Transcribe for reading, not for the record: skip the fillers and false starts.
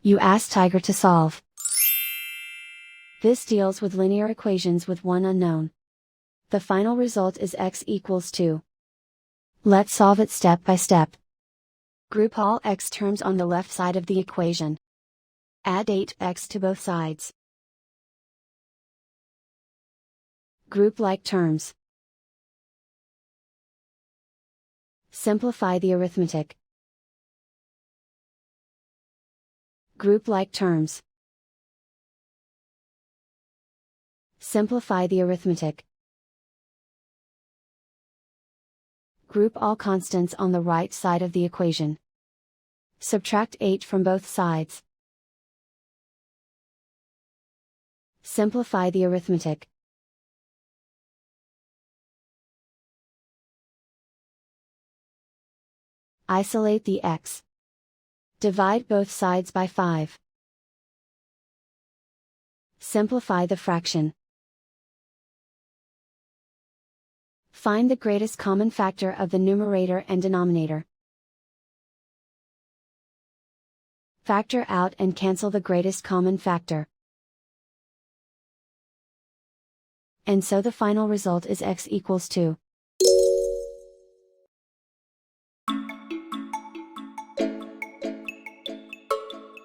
You ask Tiger to solve. This deals with linear equations with one unknown. The final result is x equals 2. Let's solve it step by step. Group all x terms on the left side of the equation. Add 8x to both sides. Group like terms. Simplify the arithmetic. Group like terms. Simplify the arithmetic. Group all constants on the right side of the equation. Subtract 8 from both sides. Simplify the arithmetic. Isolate the x. Divide both sides by 5. Simplify the fraction. Find the greatest common factor of the numerator and denominator. Factor out and cancel the greatest common factor. And so the final result is x equals 2.